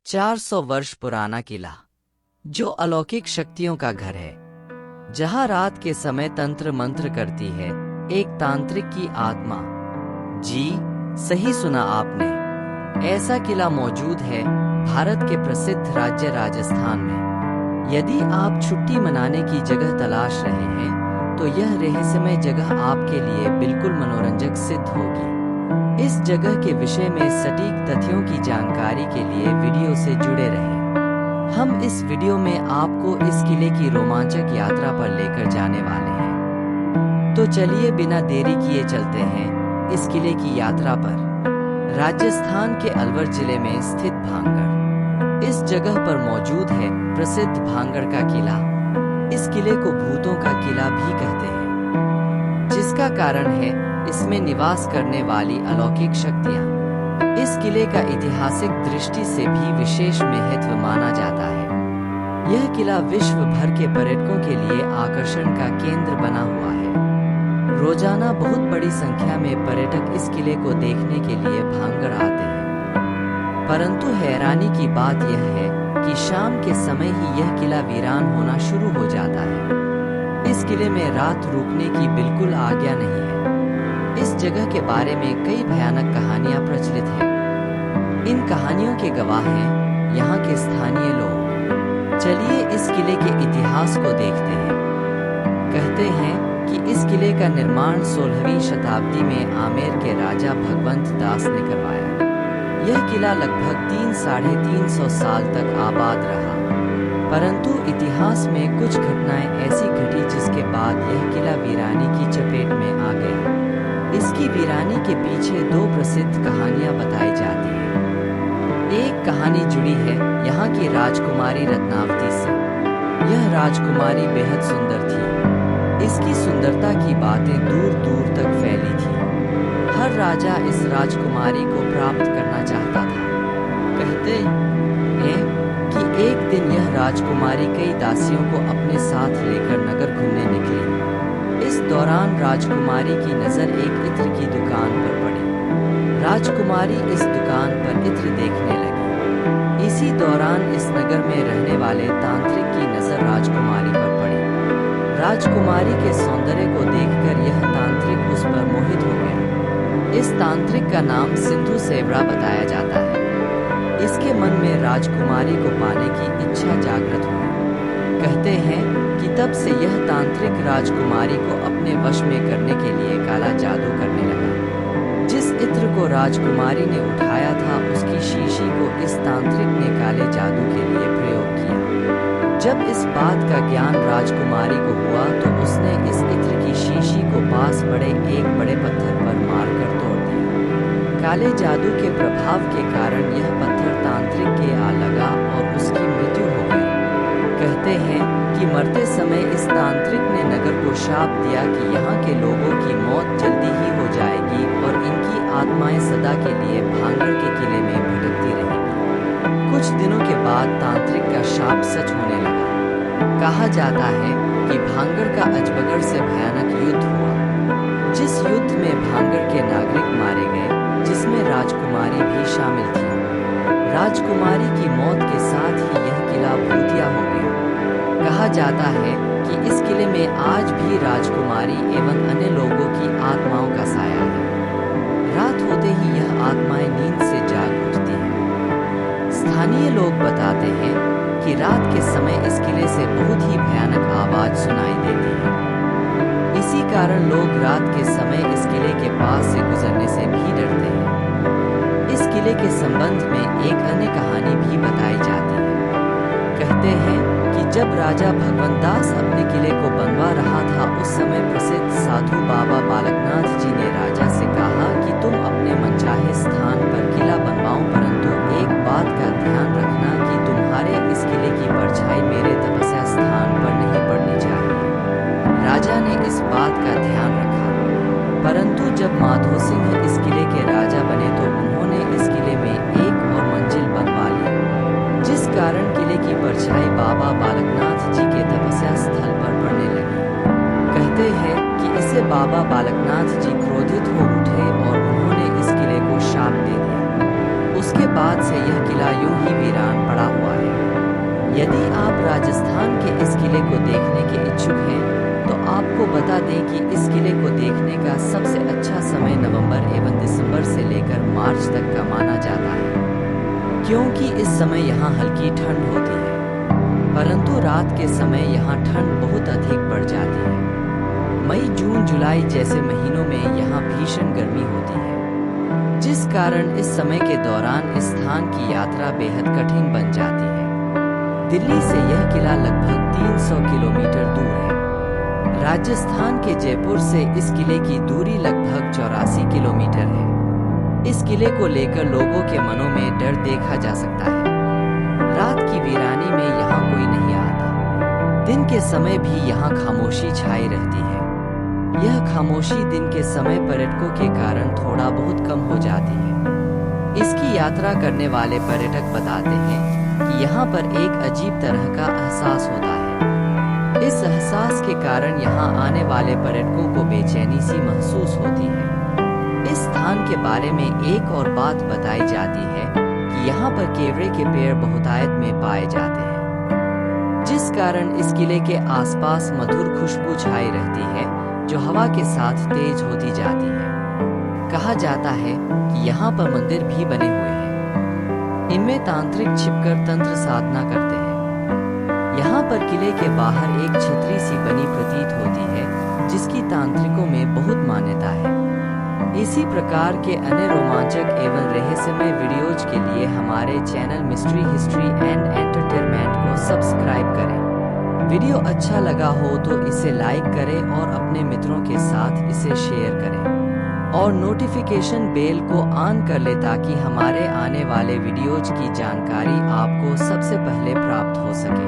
400 वर्ष पुराना किला, जो अलौकिक शक्तियों का घर है, जहां रात के समय तंत्र मंत्र करती है एक तांत्रिक की आत्मा। जी सही सुना आपने, ऐसा किला मौजूद है भारत के प्रसिद्ध राज्य राजस्थान में। यदि आप छुट्टी मनाने की जगह तलाश रहे हैं तो यह रहस्यमय जगह आपके लिए बिल्कुल मनोरंजक सिद्ध होगी। इस जगह के विषय में सटीक तथ्यों की जानकारी के लिए वीडियो से जुड़े रहें। हम इस वीडियो में आपको इस किले की रोमांचक यात्रा पर लेकर जाने वाले हैं। तो चलिए बिना देरी किए चलते हैं इस किले की यात्रा पर। राजस्थान के अलवर जिले में स्थित भांगड़, इस जगह पर मौजूद है प्रसिद्ध भांगड़ का किला। इस किले को भूतों का किला भी कहते हैं, जिसका कारण है इसमें निवास करने वाली अलौकिक शक्तियां। इस किले का ऐतिहासिक दृष्टि से भी विशेष महत्व माना जाता है। यह किला विश्व भर के पर्यटकों के लिए आकर्षण का केंद्र बना हुआ है। रोजाना बहुत बड़ी संख्या में पर्यटक इस किले को देखने के लिए भांगड़ आते हैं। परंतु हैरानी की बात यह है कि शाम के समय ही यह किला वीरान होना शुरू हो जाता है। इस किले में रात रुकने की बिल्कुल आज्ञा नहीं है। इस जगह के बारे में कई भयानक कहानियां प्रचलित हैं। इन कहानियों के गवाह हैं यहाँ के स्थानीय लोग। चलिए इस किले के इतिहास को देखते हैं। कहते हैं कि इस किले का निर्माण 16वीं शताब्दी में आमेर के राजा भगवंत दास ने करवाया। यह किला लगभग 300-350 साल तक आबाद रहा, परंतु इतिहास में कुछ घटनाएं ऐसी घटी जिसके बाद यह किला वीरानी की चपेट में आ गया। इसकी वीरानी के पीछे दो प्रसिद्ध कहानियां बताई जाती हैं। एक कहानी जुड़ी है यहाँ की राजकुमारी रत्नावती से। यह राजकुमारी बेहद सुंदर थी। इसकी सुंदरता की बातें दूर दूर तक फैली थी। हर राजा इस राजकुमारी को प्राप्त करना चाहता था। कहते हैं कि एक दिन यह राजकुमारी कई दासियों को अपने साथ लेकर नगर घूमने निकली। इस दौरान राजकुमारी की नजर एक इत्र की दुकान पर पड़ी। राजकुमारी इस दुकान पर इत्र देखने लगी। इसी दौरान इस नगर में रहने वाले तांत्रिक की नजर राजकुमारी पर पड़ी। राजकुमारी के सौंदर्य को देखकर यह तांत्रिक उस पर मोहित हो गया। इस तांत्रिक का नाम सिंधु सेवड़ा बताया जाता है। इसके मन में राजकुमारी को पाने की इच्छा जागृत हुई। कहते हैं कि तब से यह तांत्रिक राजकुमारी को अपने वश में करने के लिए काला जादू करने लगा। जिस इत्र को राजकुमारी ने उठाया था उसकी शीशी को इस तांत्रिक ने काले जादू के लिए प्रयोग किया। जब इस बात का ज्ञान राजकुमारी को हुआ तो उसने इस इत्र की शीशी को पास पड़े एक बड़े पत्थर पर मारकर तोड़ दिया। काले जादू के प्रभाव के कारण यह पत्थर तांत्रिक के आ लगा और उसकी मृत्यु हो गई। कहते हैं कि मरते समय इस तांत्रिक ने नगर को शाप दिया कि यहाँ के लोगों की मौत जल्दी ही हो जाएगी और इनकी आत्माएं सदा के लिए भांगड़ के किले में भटकती रहेंगी। कुछ दिनों के बाद तांत्रिक का शाप सच होने लगा। कहा जाता है कि भांगड़ का अजबगढ़ से भयानक युद्ध हुआ, जिस युद्ध में भांगड़ के नागरिक मारे गए, जिसमें राजकुमारी भी शामिल थी। राजकुमारी की मौत के साथ ही यह किला भूतिया हो गया। कहा जाता है कि इस किले में आज भी राजकुमारी एवं अन्य लोगों की आत्माओं का साया है। रात होते ही यह आत्माएं नींद से जाग उठती हैं। स्थानीय लोग बताते हैं कि रात के समय इस किले से बहुत ही भयानक आवाज सुनाई देती है। इसी कारण लोग रात के समय इस किले के पास से गुजरने से भी डरते हैं। इस किले के संबंध में एक अन्य कहानी भी बताई जाती है। कहते हैं कि जब राजा भगवंत दास अपने किले को बनवा रहा था उस समय प्रसिद्ध साधु बाबा बालकनाथ जी ने राजा से कहा कि तुम अपने मनचाहे स्थान पर किला बनवाओ, परंतु एक बात का ध्यान रखना कि तुम्हारे इस किले की परछाई मेरे तपस्या स्थान पर नहीं पड़नी चाहिए। राजा ने इस बात का ध्यान रखा, परंतु जब माधो सिंह इस किले के राजा बने तो उन्होंने इस किले में एक और मंजिल बनवा ली, जिस कारण किले की परछाई बाबा बालकनाथ जी के तपस्या स्थल पर पड़ने लगी। कहते हैं कि इससे बाबा बालकनाथ जी क्रोधित हो उठे और उन्होंने इस किले को शाप दे दिया। उसके बाद से यह किला यूं ही वीरान यदि आप राजस्थान के इस किले को देखने के इच्छुक हैं तो आपको बता दें कि इस किले को देखने का सबसे अच्छा समय नवंबर एवं दिसंबर से लेकर मार्च तक का माना जाता है, क्योंकि इस समय यहाँ हल्की ठंड होती है, परंतु रात के समय यहाँ ठंड बहुत अधिक बढ़ जाती है। मई जून जुलाई जैसे महीनों में यहाँ भीषण गर्मी होती है, जिस कारण इस समय के दौरान इस स्थान की यात्रा बेहद कठिन बन जाती है। दिल्ली से यह किला लगभग 300 किलोमीटर दूर है। राजस्थान के जयपुर से इस किले की दूरी लगभग 84 किलोमीटर है। इस किले को लेकर लोगों के मनों में डर देखा जा सकता है। रात की वीरानी में यहाँ कोई नहीं आता। दिन के समय भी यहाँ खामोशी छाई रहती है। यह खामोशी दिन के समय पर्यटकों के कारण थोड़ा बहुत कम हो जाती है। इसकी यात्रा करने वाले पर्यटक बताते हैं कि यहाँ पर एक अजीब तरह का एहसास होता है। इस एहसास के कारण यहाँ आने वाले पर्यटकों को बेचैनी सी महसूस होती है। इस स्थान के बारे में एक और बात बताई जाती है कि यहाँ पर केवड़े के पेड़ बहुतायत में पाए जाते हैं, जिस कारण इस किले के आसपास मधुर खुशबू छाई रहती है जो हवा के साथ तेज होती जाती है। कहा जाता है कि यहाँ पर मंदिर भी बने हुए हैं। इनमें तांत्रिक छिपकर तंत्र साधना करते हैं। यहाँ पर किले के बाहर एक छतरी सी बनी प्रतीत होती है, जिसकी तांत्रिकों में बहुत मान्यता है। इसी प्रकार के अन्य रोमांचक एवं रहस्यमय वीडियोज के लिए हमारे channel mystery history and entertainment को सब्सक्राइब करें। वीडियो अच्छा लगा हो तो इसे लाइक करें और अपने मित्रों के साथ इसे शेयर करें और नोटिफिकेशन बेल को ऑन कर ले ताकि हमारे आने वाले वीडियोज की जानकारी आपको सबसे पहले प्राप्त हो सके।